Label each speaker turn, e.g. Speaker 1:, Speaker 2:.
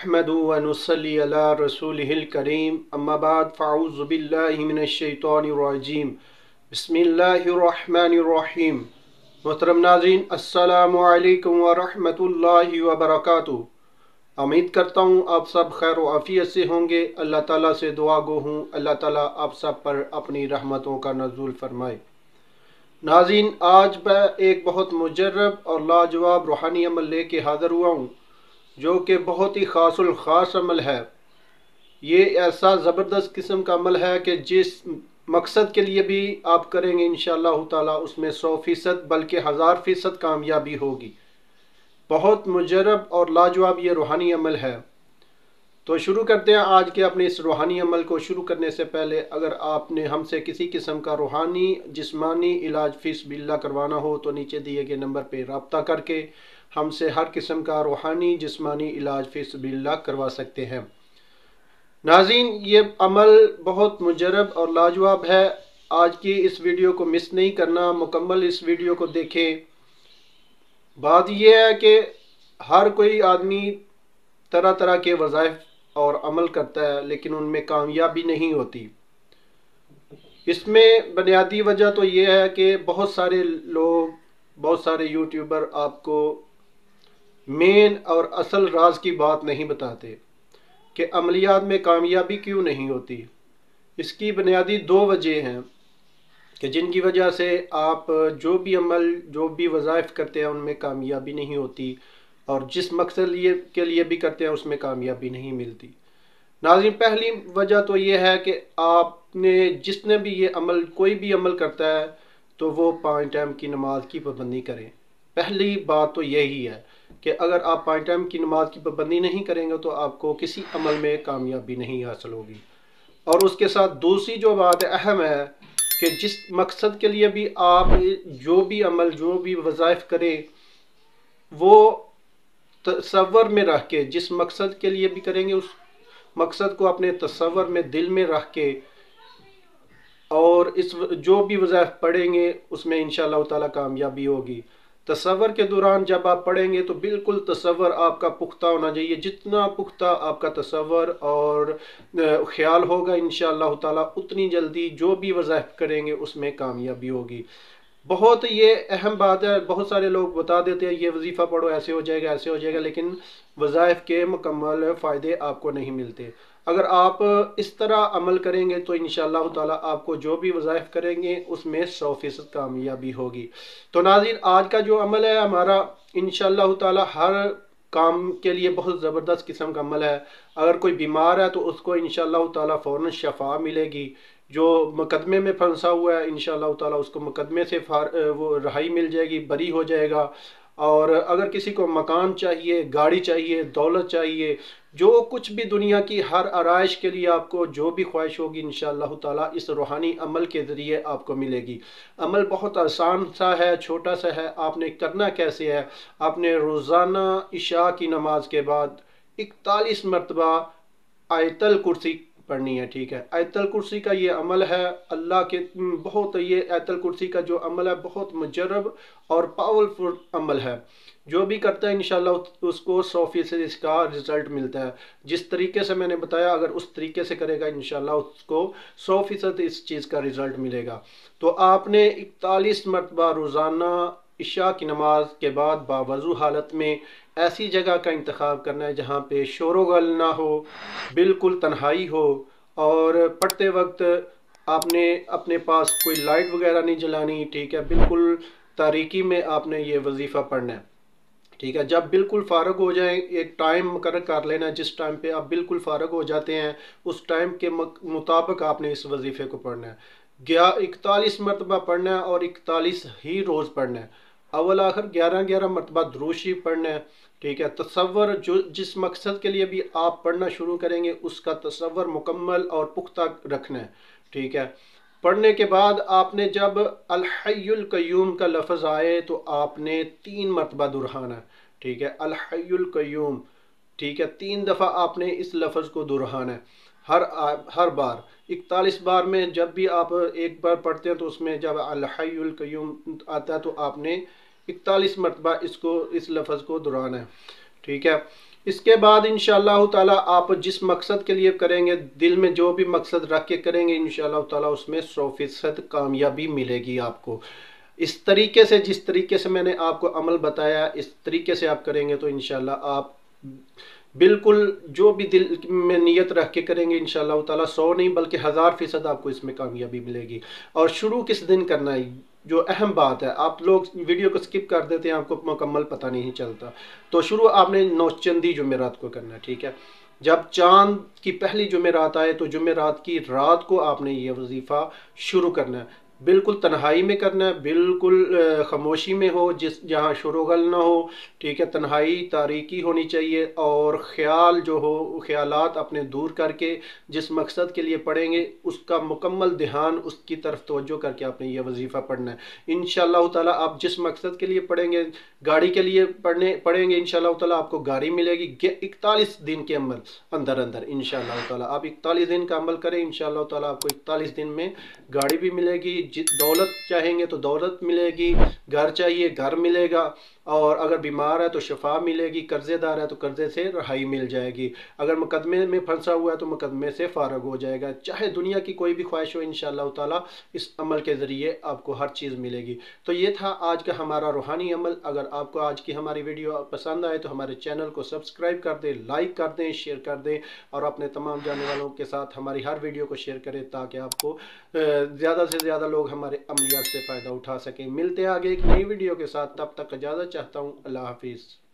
Speaker 1: अहमदु व नुसल्ली अला रसूलिहिल करीम अम्मा बाद फ़अऊज़ु बिल्लाहि मिनश शैतानिर रजीम बिस्मिल्लाहिर रहमानिर रहीम। मोहतरम नाज़रीन, अस्सलामु अलैकुम व रहमतुल्लाहि व बरकातुहू। उम्मीद करता हूँ आप सब खैर व आफियत से होंगे। अल्लाह ताला से दुआ गो हूँ अल्लाह ताला आप सब पर अपनी रहमतों का नज़ुल फरमाए। नाज़रीन, आज मैं एक बहुत मुजर्रब और लाजवाब रूहानी अमल लेके हाज़िर हुआ हूँ जो कि बहुत ही ख़ासुल ख़ास अमल है। ये ऐसा ज़बरदस्त किस्म का अमल है कि जिस मकसद के लिए भी आप करेंगे इंशाअल्लाह ताला उसमें 100% बल्कि 1000% कामयाबी होगी। बहुत मुजर्रब और लाजवाब ये रूहानी अमल है। तो शुरू करते हैं आज के अपने इस रूहानी अमल को। शुरू करने से पहले अगर आपने हमसे किसी किस्म का रूहानी जिस्मानी इलाज फ़ीस बिल्ला करवाना हो तो नीचे दिए गए नंबर पर रब्ता करके हमसे हर किस्म का रूहानी जिस्मानी इलाज फ़ीस बिल्ला करवा सकते हैं। नाज़रीन, ये अमल बहुत मुजर्रब और लाजवाब है। आज की इस वीडियो को मिस नहीं करना, मुकम्मल इस वीडियो को देखें। बात यह है कि हर कोई आदमी तरह तरह के वज़ाइफ और अमल करता है लेकिन उनमें कामयाबी नहीं होती। इसमें बुनियादी वजह तो ये है कि बहुत सारे लोग, बहुत सारे यूट्यूबर आपको मेन और असल राज की बात नहीं बताते कि अमलियात में कामयाबी क्यों नहीं होती। इसकी बुनियादी दो वजह हैं कि जिनकी वजह से आप जो भी अमल जो भी वज़ाइफ करते हैं उनमें कामयाबी नहीं होती और जिस मकसद के लिए भी करते हैं उसमें कामयाबी नहीं मिलती। नाज़रीन, पहली वजह तो ये है कि आपने जिसने भी ये अमल कोई भी अमल करता है तो वो 5 टाइम की नमाज की पाबंदी करें। पहली बात तो यही है कि अगर आप 5 टाइम की नमाज की पाबंदी नहीं करेंगे तो आपको किसी अमल में कामयाबी नहीं हासिल होगी। और उसके साथ दूसरी जो बात अहम है कि जिस मकसद के लिए भी आप जो भी अमल जो भी वज़ाइफ करें वो तसव्वुर में रख के, जिस मकसद के लिए भी करेंगे उस मकसद को अपने तसव्वुर में दिल में रख के और इस जो भी वज़ाइफ पढ़ेंगे उसमें इंशाअल्लाह ताला कामयाबी होगी। तसव्वुर के दौरान जब आप पढ़ेंगे तो बिल्कुल तसव्वुर आपका पुख्ता होना चाहिए। जितना पुख्ता आपका तसव्वुर और ख्याल होगा इंशाअल्लाह ताला उतनी जल्दी जो भी वज़ाइफ करेंगे उसमें कामयाबी होगी। बहुत ये अहम बात है। बहुत सारे लोग बता देते हैं ये वजीफ़ा पढ़ो ऐसे हो जाएगा ऐसे हो जाएगा, लेकिन वज़ाइफ के मुकम्मल फ़ायदे आपको नहीं मिलते। अगर आप इस तरह अमल करेंगे तो इंशाअल्लाह ताला आपको जो भी वज़ाइफ करेंगे उसमें 100% कामयाबी होगी। तो नाज़रीन, आज का जो अमल है हमारा इंशाअल्लाह ताला हर काम के लिए बहुत ज़बरदस्त किस्म का अमल है। अगर कोई बीमार है तो उसको इंशाअल्लाह ताला फ़ौरन शफ़ा मिलेगी। जो मुकदमे में फंसा हुआ है इंशाअल्लाह ताला उसको मुकदमे से वो रहाई मिल जाएगी, बरी हो जाएगा। और अगर किसी को मकान चाहिए, गाड़ी चाहिए, दौलत चाहिए, जो कुछ भी दुनिया की हर आराइश के लिए आपको जो भी ख्वाहिश होगी इंशाअल्लाह ताला इस रूहानी अमल के ज़रिए आपको मिलेगी। अमल बहुत आसान सा है, छोटा सा है। आपने करना कैसे है, आपने रोज़ाना इशा की नमाज के बाद 41 मरतबा आयतल कुर्सी पढ़नी है। ठीक है, आयतल कुर्सी का ये अमल है अल्लाह के बहुत, ये आयतल कुर्सी का जो अमल है बहुत मुजर्रब और पावरफुल अमल है। जो भी करता है इंशाअल्लाह उसको 100% इसका रिज़ल्ट मिलता है। जिस तरीके से मैंने बताया अगर उस तरीके से करेगा इंशाअल्लाह उसको 100% इस चीज़ का रिज़ल्ट मिलेगा। तो आपने 41 मरतबा रोज़ाना इशा की नमाज के बाद बावज़ू हालत में ऐसी जगह का इंतखाब करना है जहाँ पे शोर-ओ-गुल ना हो, बिल्कुल तन्हाई हो और पढ़ते वक्त आपने अपने पास कोई लाइट वगैरह नहीं जलानी। ठीक है, बिल्कुल तारीकी में आपने ये वजीफ़ा पढ़ना है। ठीक है, जब बिल्कुल फ़ारग हो जाए एक टाइम मुकर्रर कर लेना है। जिस टाइम पे आप बिल्कुल फ़ारग हो जाते हैं उस टाइम के मुताबिक आपने इस वजीफ़े को पढ़ना है। 41 मरतबा पढ़ना है और 41 ही रोज़ पढ़ना है। अव्वल आखिर 11-11 मरतबा दुरूद शरीफ पढ़ना है। ठीक है, तसव्वुर जो जिस मकसद के लिए भी आप पढ़ना शुरू करेंगे उसका तसव्वुर मुकम्मल और पुख्ता रखना है। ठीक है, पढ़ने के बाद आपने जब अल हय्युल कय्यूम का लफ्ज़ आए तो आपने 3 मरतबा दुहराना है। ठीक है, अल हय्युल कय्यूम, ठीक है, 3 दफ़ा आपने इस लफ्ज़ को दुहराना है। हर बार 41 बार में जब भी आप एक बार पढ़ते हैं तो उसमें जब अल हय्युल कय्यूम आता है तो आपने 41 मरतबा इस लफ्ज़ को दोहराना है। ठीक है, इसके बाद इंशाअल्लाह ताला आप जिस मकसद के लिए करेंगे, दिल में जो भी मकसद रख के करेंगे, इंशाअल्लाह ताला उसमें 100% कामयाबी मिलेगी आपको। इस तरीके से, जिस तरीके से मैंने आपको अमल बताया, इस तरीके से आप करेंगे तो इंशाअल्लाह आप बिल्कुल जो भी दिल में नियत रख के करेंगे, इंशाअल्लाह ताला 100 नहीं बल्कि 1000% आपको इसमें कामयाबी मिलेगी। और शुरू किस दिन करना है, जो अहम बात है, आप लोग वीडियो को स्किप कर देते हैं, आपको मुकम्मल पता नहीं चलता। तो शुरू आपने नौचंदी जुमेरात को करना है, ठीक है। जब चांद की पहली जुमेरात आए तो जुमेरात की रात को आपने ये वजीफ़ा शुरू करना है। बिल्कुल तन्हाई में करना है, बिल्कुल खामोशी में हो, जिस जहाँ शोरगुल ना हो, ठीक है। तन्हाई, तारीकी होनी चाहिए और ख्याल जो हो, ख्यालात अपने दूर करके जिस मकसद के लिए पढ़ेंगे उसका मुकम्मल ध्यान, उसकी तरफ तवज्जो करके आपने ये वजीफ़ा पढ़ना है। इंशाअल्लाह ताला आप जिस मकसद के लिए पढ़ेंगे, गाड़ी के लिए पढ़ेंगे, इंशाअल्लाह ताला आपको गाड़ी मिलेगी 41 दिन के अंदर अंदर। इंशाअल्लाह ताला आप 41 दिन का अमल करें, इंशाअल्लाह ताला आपको 41 दिन में गाड़ी भी मिलेगी। दौलत चाहेंगे तो दौलत मिलेगी, घर चाहिए घर मिलेगा, और अगर बीमार है तो शफा मिलेगी, कर्जेदार है तो कर्जे से रहाई मिल जाएगी, अगर मुकदमे में फंसा हुआ है तो मुकदमे से फारग हो जाएगा। चाहे दुनिया की कोई भी ख्वाहिश हो, इंशाअल्लाह ताला इस अमल के ज़रिए आपको हर चीज़ मिलेगी। तो ये था आज का हमारा रूहानी अमल। अगर आपको आज की हमारी वीडियो पसंद आए तो हमारे चैनल को सब्सक्राइब कर दें, लाइक कर दें, शेयर कर दें, और अपने तमाम जानने वालों के साथ हमारी हर वीडियो को शेयर करें ताकि आपको ज़्यादा से ज़्यादा लोग हमारे अमलियात से फ़ायदा उठा सकें। मिलते हैं आगे एक नई वीडियो के साथ, तब तक इजाज़त चाहता हूँ। अल्लाह हाफिज़।